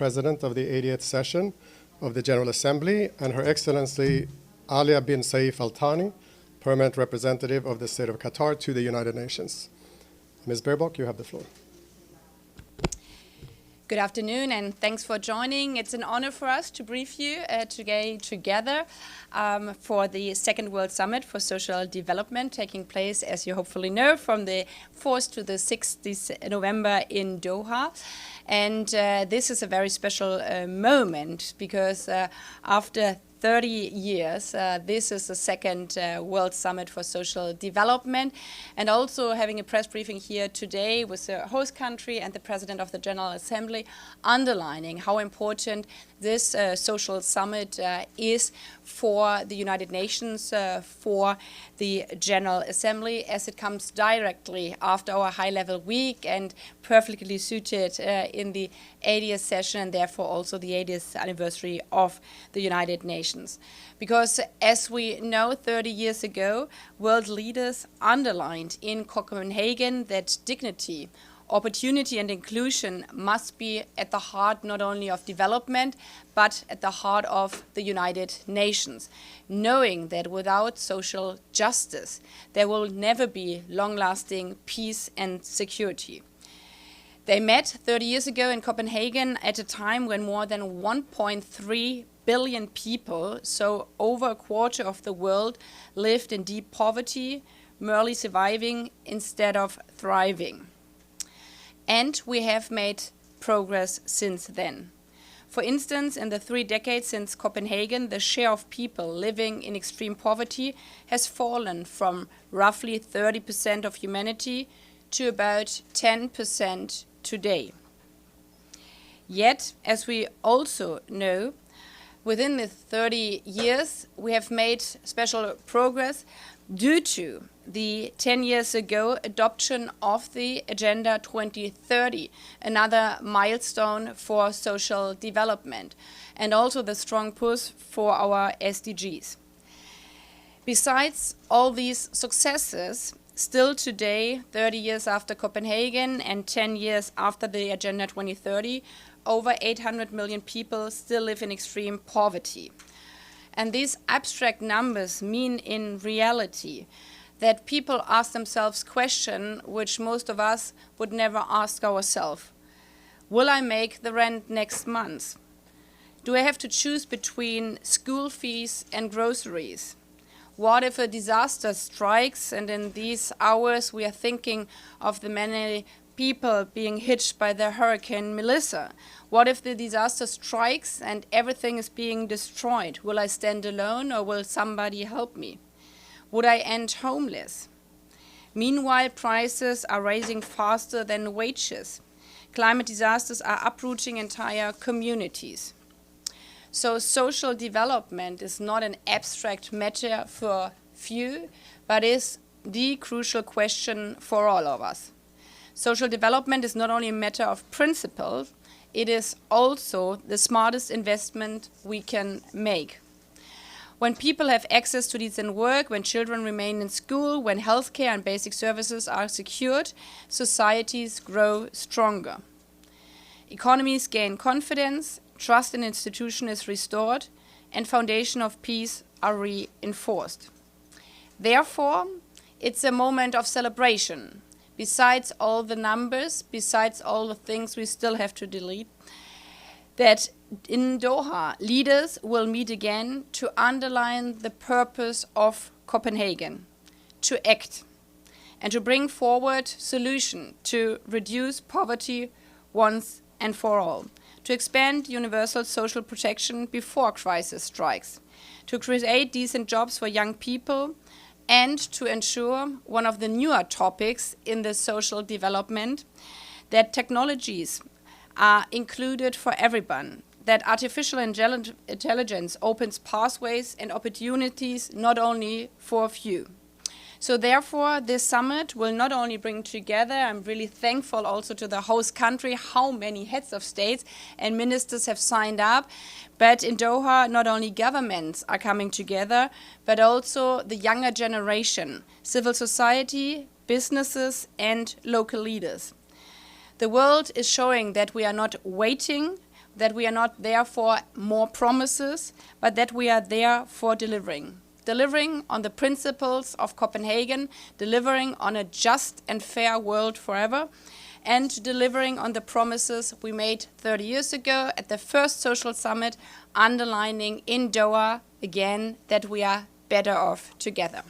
President of the 80th session of the General Assembly, and Her Excellency Alia bin Saif Al Thani, Permanent Representative of the State of Qatar to the United Nations. Ms. Baerbock, you have the floor. Good afternoon, and thanks for joining. It's an honor for us to brief you together for the Second World Summit for Social Development, taking place, as you hopefully know, from the 4th to the 6th November in Doha. And this is a very special moment because after 30 years, this is the second World Summit for Social Development, and also having a press briefing here today with the host country and the President of the General Assembly underlining how important this social summit is for the United Nations, for the General Assembly, as it comes directly after our high-level week and perfectly suited in the 80th session, and therefore also the 80th anniversary of the United Nations. Because as we know, 30 years ago, world leaders underlined in Copenhagen that dignity, opportunity and inclusion must be at the heart not only of development, but at the heart of the United Nations, knowing that without social justice, there will never be long-lasting peace and security. They met 30 years ago in Copenhagen at a time when more than 1.3 billion people, so over a quarter of the world, lived in deep poverty, merely surviving instead of thriving. And we have made progress since then. For instance, in the 3 decades since Copenhagen, the share of people living in extreme poverty has fallen from roughly 30% of humanity to about 10% today. Yet, as we also know, within the 30 years, we have made special progress due to the 10 years ago adoption of the Agenda 2030, another milestone for social development, and also the strong push for our SDGs. Besides all these successes, still today, 30 years after Copenhagen and 10 years after the Agenda 2030, over 800 million people still live in extreme poverty. And these abstract numbers mean in reality that people ask themselves questions which most of us would never ask ourselves. Will I make the rent next month? Do I have to choose between school fees and groceries? What if a disaster strikes and in these hours we are thinking of the many people being hit by the Hurricane Melissa? What if the disaster strikes and everything is being destroyed? Will I stand alone or will somebody help me? Would I end homeless? Meanwhile, prices are rising faster than wages. Climate disasters are uprooting entire communities. So social development is not an abstract matter for few, but is the crucial question for all of us. Social development is not only a matter of principle, it is also the smartest investment we can make. When people have access to decent work, when children remain in school, when healthcare and basic services are secured, societies grow stronger. Economies gain confidence, trust in institutions is restored, and foundations of peace are reinforced. Therefore, it's a moment of celebration. Besides all the numbers, besides all the things we still have to delete, that in Doha, leaders will meet again to underline the purpose of Copenhagen, to act, and to bring forward solutions to reduce poverty once and for all, to expand universal social protection before crisis strikes, to create decent jobs for young people, and to ensure one of the newer topics in the social development, that technologies are included for everyone, that artificial intelligence opens pathways and opportunities not only for a few. So therefore, this summit will not only bring together, I'm really thankful also to the host country, how many heads of states and ministers have signed up, but in Doha, not only governments are coming together, but also the younger generation, civil society, businesses, and local leaders. The world is showing that we are not waiting that we are not there for more promises, but that we are there for delivering. Delivering on the principles of Copenhagen, delivering on a just and fair world forever, and delivering on the promises we made 30 years ago at the first social summit, underlining in Doha again that we are better off together.